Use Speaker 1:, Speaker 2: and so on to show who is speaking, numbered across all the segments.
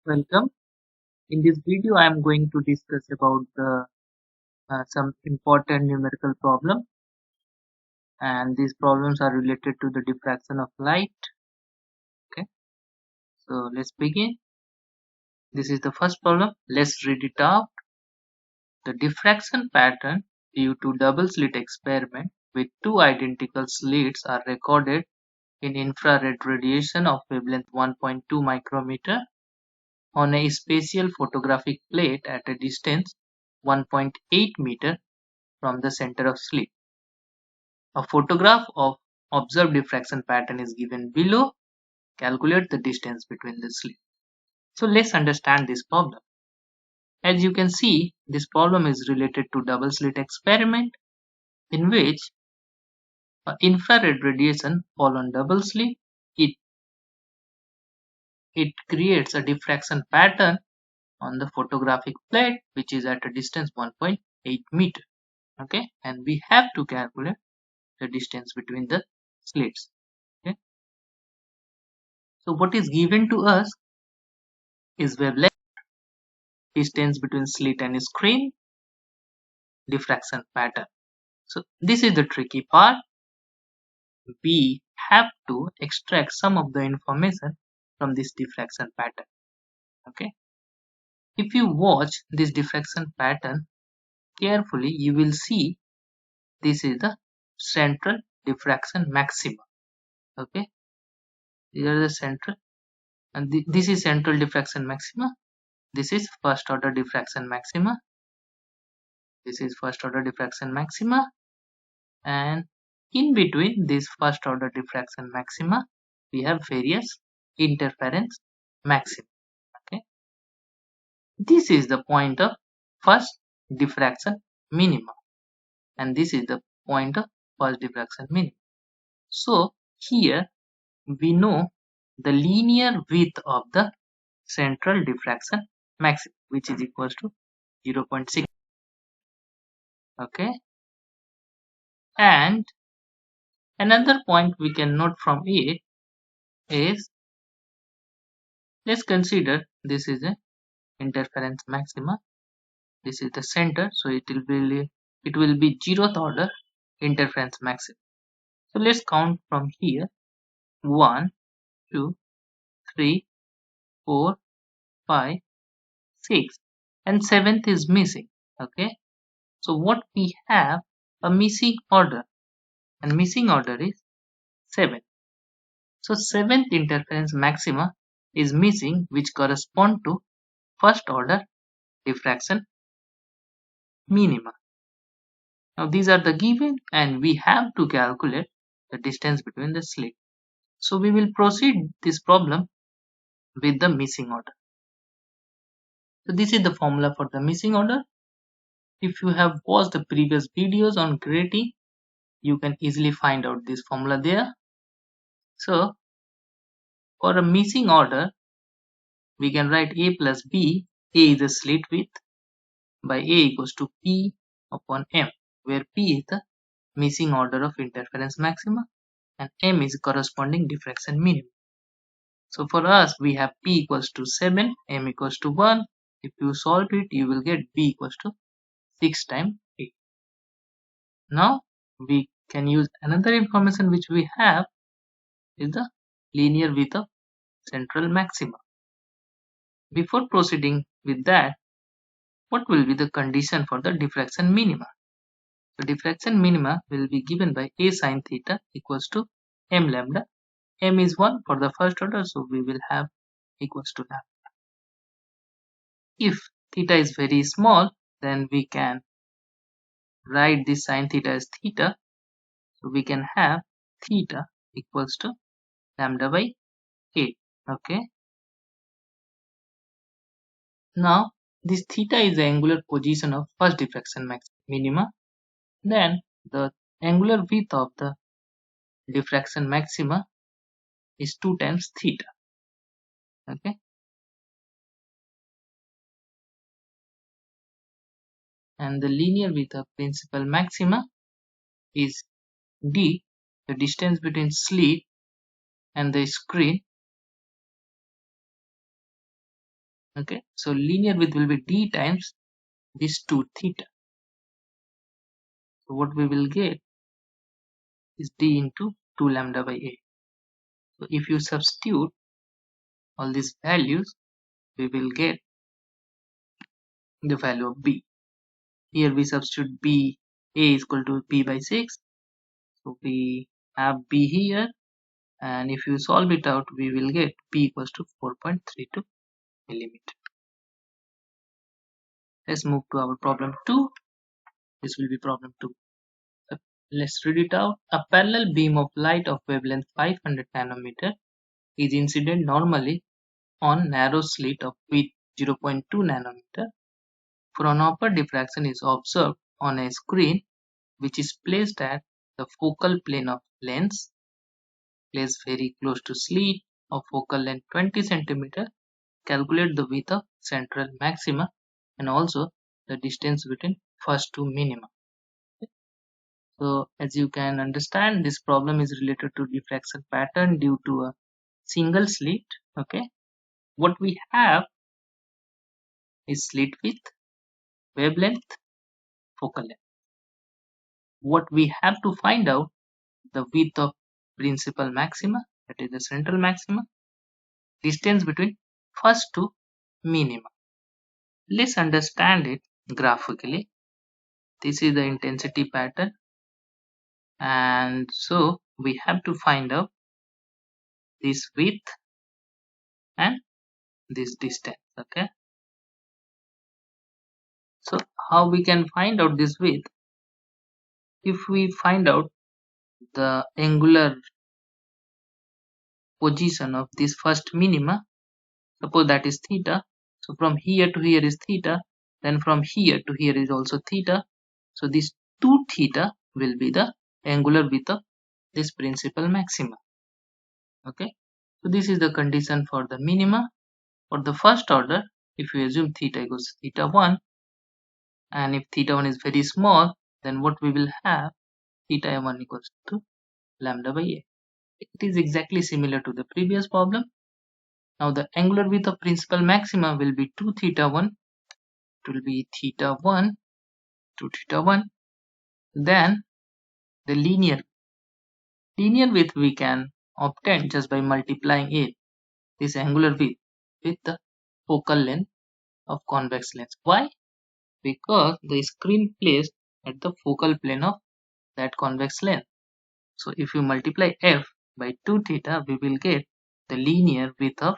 Speaker 1: Welcome. In this video, I am going to discuss about some important numerical problem, and these problems are related to the diffraction of light. Okay, so let's begin. This is the first problem. Let's read it out. The diffraction pattern due to double slit experiment with two identical slits are recorded in infrared radiation of wavelength 1.2 micrometer on a spatial photographic plate at a distance 1.8 meter from the center of slit. A photograph of observed diffraction pattern is given below. Calculate the distance between the slits. So let's understand this problem. As you can see, this problem is related to double slit experiment in which infrared radiation fall on double slit. It creates a diffraction pattern on the photographic plate which is at a distance 1.8 meter. Okay, and we have to calculate the distance between the slits. Okay, so what is given to us is wavelength, distance between slit and screen, diffraction pattern. So this is the tricky part. We have to extract some of the information from this diffraction pattern. Okay, if you watch this diffraction pattern carefully, you will see this is the central diffraction maxima. Okay, these are the central, and this is central diffraction maxima. This is first order diffraction maxima. This is first order diffraction maxima, and in between this first order diffraction maxima we have various interference maxima. Okay, this is the point of first diffraction minima, and this is the point of first diffraction minima. So here we know the linear width of the central diffraction maxima, which is equals to 0.6. Okay, and another point we can note from it is, let's consider this is a interference maxima, this is the center, so it will be zeroth order interference maxima. So let's count from here: 1 2 3 4 5 6, and 7th is missing. Okay, so what we have, a missing order, and missing order is 7. So 7th interference maxima is missing, which correspond to first order diffraction minima. Now these are the given, and we have to calculate the distance between the slit. So we will proceed this problem with the missing order. So this is the formula for the missing order. If you have watched the previous videos on grating, you can easily find out this formula there. So for a missing order, we can write A plus B. A is the slit width by A equals to P upon M, where P is the missing order of interference maxima and M is corresponding diffraction minimum. So for us, we have P equals to 7, M equals to 1. If you solve it, you will get B equals to 6 times 8. Now we can use another information which we have is the linear width of central maxima. Before proceeding with that, what will be the condition for the diffraction minima? So diffraction minima will be given by A sin theta equals to M lambda. M is 1 for the first order, so we will have equals to lambda. If theta is very small, then we can write this sin theta as theta. So we can have theta equals to lambda by 8. Okay. Now this theta is the angular position of first diffraction minima. Then the angular width of the diffraction maxima is 2 times theta. Okay. And the linear width of principal maxima is d, the distance between slit and the screen, Okay, so linear width will be d times this 2 theta. So what we will get is d into 2 lambda by a. So if you substitute all these values, we will get the value of b. Here we substitute b, a is equal to b by 6. So we have b here, and if you solve it out, we will get b equals to 4.32 millimeter. Let's move to our problem 2. This will be problem 2. Let's read it out. A parallel beam of light of wavelength 500 nanometer is incident normally on narrow slit of width 0.2 nanometer. Fraunhofer diffraction is observed on a screen which is placed at the focal plane of lens, placed very close to slit of focal length 20 cm. Calculate the width of central maxima and also the distance between first two minima. So as you can understand, this problem is related to diffraction pattern due to a single slit. Okay, what we have is slit width, wavelength, focal length. What we have to find out the width of principal maxima, that is the central maxima, distance between first two minima. Let's understand it graphically. This is the intensity pattern, and so we have to find out this width and this distance. Okay, so how we can find out this width? If we find out the angular position of this first minima, suppose that is theta, so from here to here is theta, then from here to here is also theta, so this 2 theta will be the angular width of this principal maxima. Okay, so this is the condition for the minima. For the first order, if we assume theta equals theta 1, and if theta 1 is very small, then what we will have, theta 1 equals to lambda by a. It is exactly similar to the previous problem. Now the angular width of principal maxima will be 2 theta 1. It will be theta 1 to theta 1. Then the linear width we can obtain just by multiplying it, this angular width, with the focal length of convex lens. Why? Because the screen placed at the focal plane of that convex lens. So if you multiply f by 2 theta, we will get the linear width of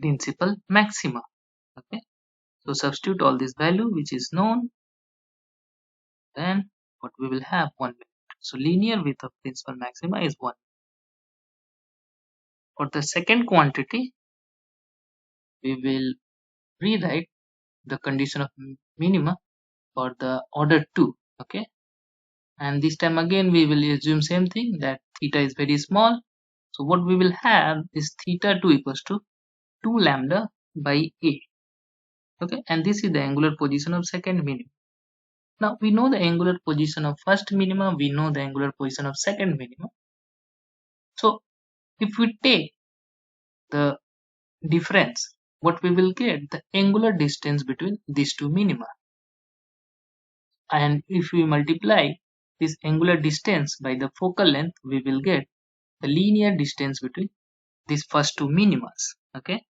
Speaker 1: principal maxima. Okay, so substitute all this value which is known, then what we will have, 1 minute. So linear width of principal maxima is 1. For the second quantity, we will rewrite the condition of minima for the order 2. Okay, and this time again we will assume same thing, that theta is very small. So what we will have is theta 2 equals to 2 lambda by a. Okay, and this is the angular position of second minima. Now we know the angular position of first minima, we know the angular position of second minima. So if we take the difference, what we will get, the angular distance between these two minima. And if we multiply this angular distance by the focal length, we will get the linear distance between these first two minimas. Okay,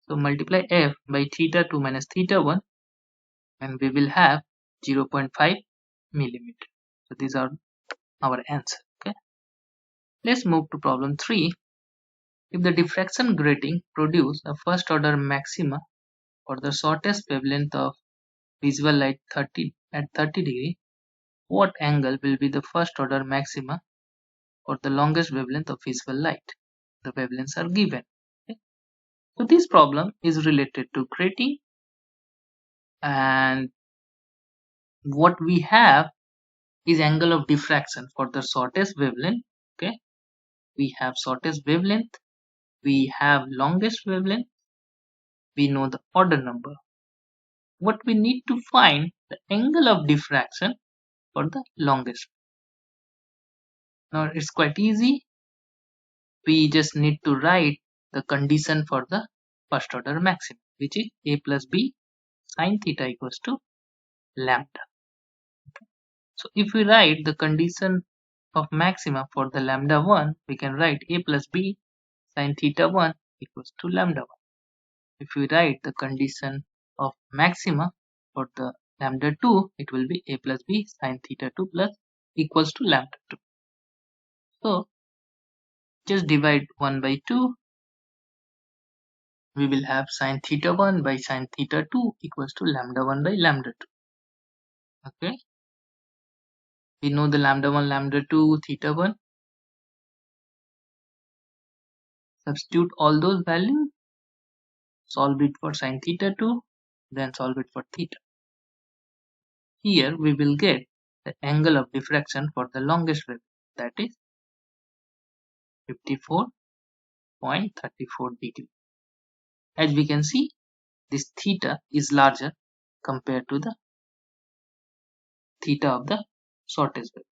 Speaker 1: so multiply f by theta 2 minus theta 1, and we will have 0.5 millimeter. So these are our answer. Okay, let's move to problem 3. If the diffraction grating produce a first order maxima for the shortest wavelength of visual light at 30 degree, what angle will be the first order maxima for the longest wavelength of visual light? The wavelengths are given. Okay, so this problem is related to grating, and what we have is angle of diffraction for the shortest wavelength. Okay, we have shortest wavelength, we have longest wavelength, we know the order number. What we need to find the angle of diffraction for the longest. Now it's quite easy. We just need to write the condition for the first order maximum, which is a plus b sine theta equals to lambda. So if we write the condition of maxima for the lambda 1, we can write a plus b sine theta 1 equals to lambda 1. If we write the condition of maxima for the lambda 2, it will be a plus b sine theta 2 plus equals to lambda 2. So just divide 1 by 2. We will have sine theta 1 by sine theta 2 equals to lambda 1 by lambda 2. Okay. We know the lambda 1, lambda 2, theta 1. Substitute all those values. Solve it for sine theta 2. Then solve it for theta. Here we will get the angle of diffraction for the longest wave. That is 54.34 degree. As we can see, this theta is larger compared to the theta of the shortest wave.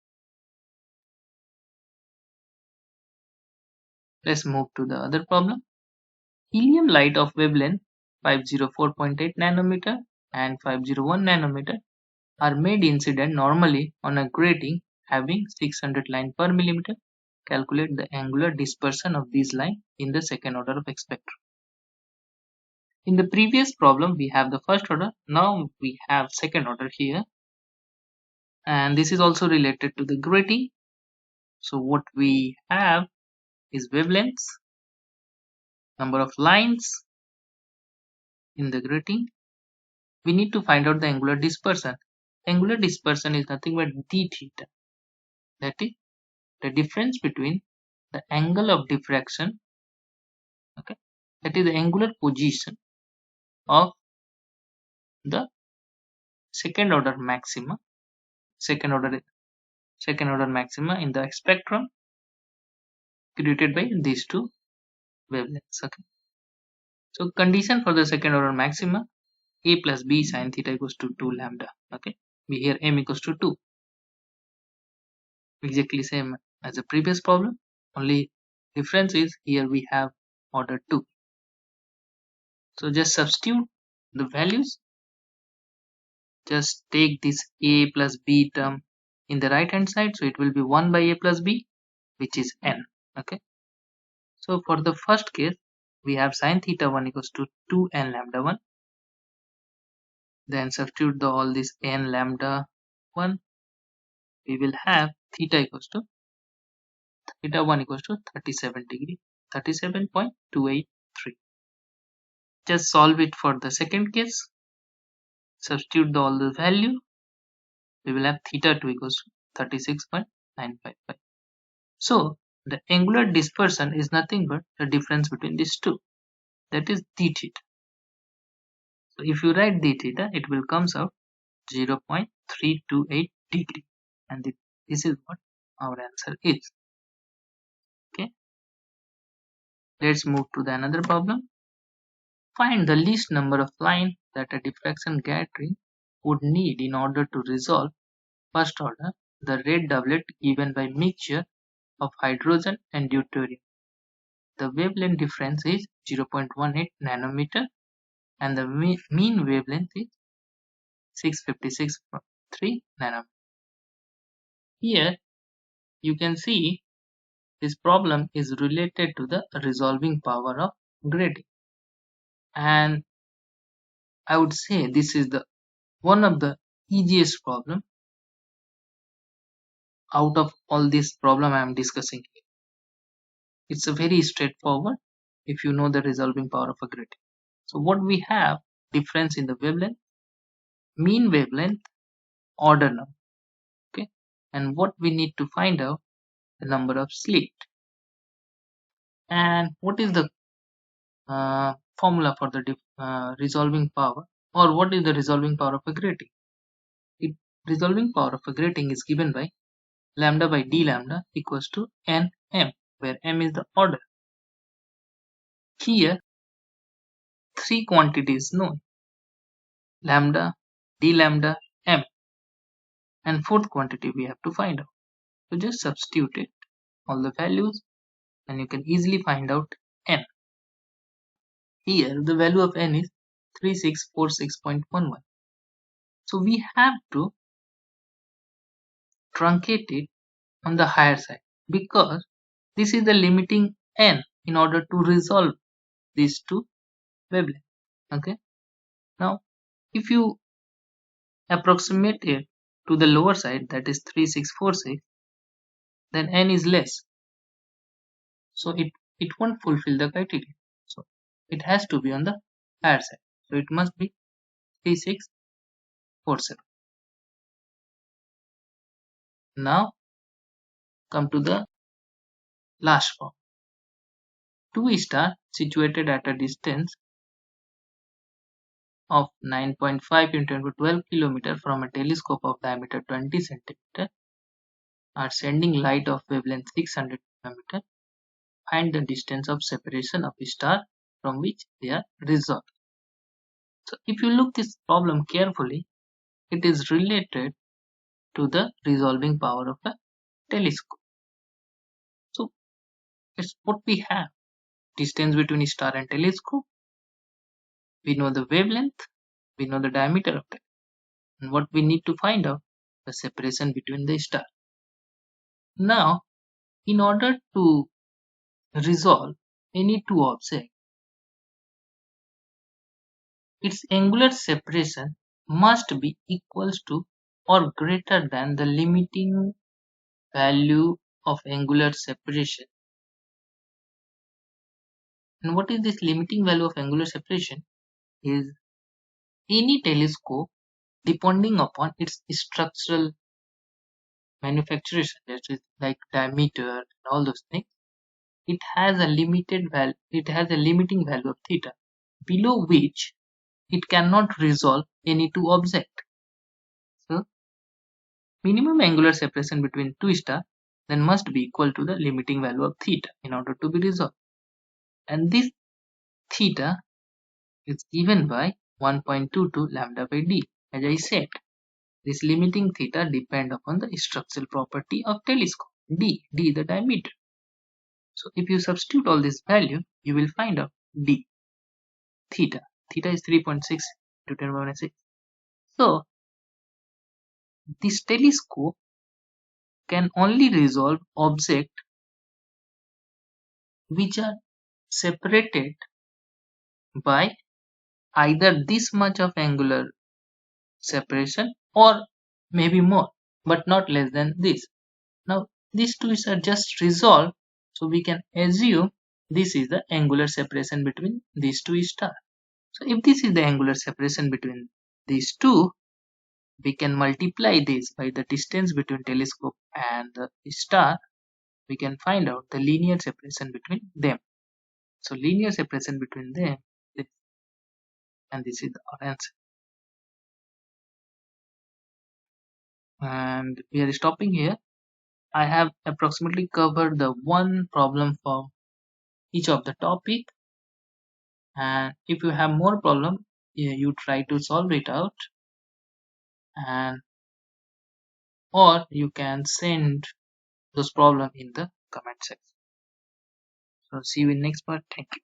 Speaker 1: Let's move to the other problem. Helium light of wavelength 504.8 nanometer and 501 nanometer are made incident normally on a grating having 600 line per millimeter. Calculate the angular dispersion of these lines in the second order of spectrum. In the previous problem, we have the first order. Now we have second order here. And this is also related to the grating. So what we have is wavelengths, number of lines in the grating. We need to find out the angular dispersion. Angular dispersion is nothing but d theta. That is the difference between the angle of diffraction, okay, that is the angular position of the second order maxima in the spectrum created by these two wavelengths. Okay. So condition for the second order maxima, a plus b sine theta equals to 2 lambda. Okay. We here m equals to 2. Exactly same as the previous problem. Only difference is here we have order 2. So just substitute the values. Just take this a plus b term in the right hand side. So it will be 1 by a plus b, which is n. Okay. So for the first case, we have sine theta 1 equals to 2n lambda 1. Then substitute all this n lambda 1. We will have theta 1 equals to 37 degree, 37.283. Just solve it for the second case. Substitute all the value. We will have theta 2 equals to 36.955. So the angular dispersion is nothing but the difference between these two. That is d theta. So if you write d theta, it will comes out 0.328 degree. And this is what our answer is. Okay. Let's move to the another problem. Find the least number of lines that a diffraction grating would need in order to resolve first order the red doublet given by mixture of hydrogen and deuterium. The wavelength difference is 0.18 nanometer and the mean wavelength is 656.3 nanometer. Here you can see this problem is related to the resolving power of grating, and I would say this is the one of the easiest problem out of all this problem I am discussing here. It's a very straightforward if you know the resolving power of a grating. So what we have, difference in the wavelength, mean wavelength, order number. Okay, and what we need to find out, the number of slit. And what is the formula for the resolving power, or what is the resolving power of a grating? Resolving power of a grating is given by lambda by d lambda equals to nm, where m is the order. Here three quantities known: lambda, d lambda, m, and fourth quantity we have to find out. So just substitute it all the values and you can easily find out n. here the value of n is 3646.11. So we have to truncate it on the higher side because this is the limiting n in order to resolve these two wavelengths. Okay. Now, if you approximate it to the lower side, that is 3646, then n is less. So it won't fulfill the criteria. So it has to be on the higher side. So it must be 3647. Now come to the last form. 2 star situated at a distance of 9.5 into 12 km from a telescope of diameter 20 cm are sending light of wavelength 600 km. Find the distance of separation of a star from which they are resolved. So if you look this problem carefully, it is related to the resolving power of a telescope. So it's what we have. Distance between a star and telescope. We know the wavelength. We know the diameter of it. And what we need to find out, the separation between the stars. Now, in order to resolve any two objects, its angular separation must be equals to or greater than the limiting value of angular separation. And what is this limiting value of angular separation? Is any telescope, depending upon its structural manufacturation, that is like diameter and all those things, it has a limited value. It has a limiting value of theta, below which it cannot resolve any two objects. So minimum angular separation between two stars then must be equal to the limiting value of theta in order to be resolved. And this theta is given by 1.22 lambda by d. As I said, this limiting theta depends upon the structural property of telescope, d the diameter. So if you substitute all this value, you will find out d. Theta is 3.6 to 10 power 6. So this telescope can only resolve objects which are separated by either this much of angular separation or maybe more, but not less than this. Now these two are just resolved, so we can assume this is the angular separation between these two stars. So if this is the angular separation between these two, we can multiply this by the distance between telescope and the star. We can find out the linear separation between them. So linear separation between them, and this is our answer. And we are stopping here. I have approximately covered the one problem for each of the topic. And if you have more problem, you try to solve it out, and or you can send those problem in the comment section. So see you in next part. Thank you.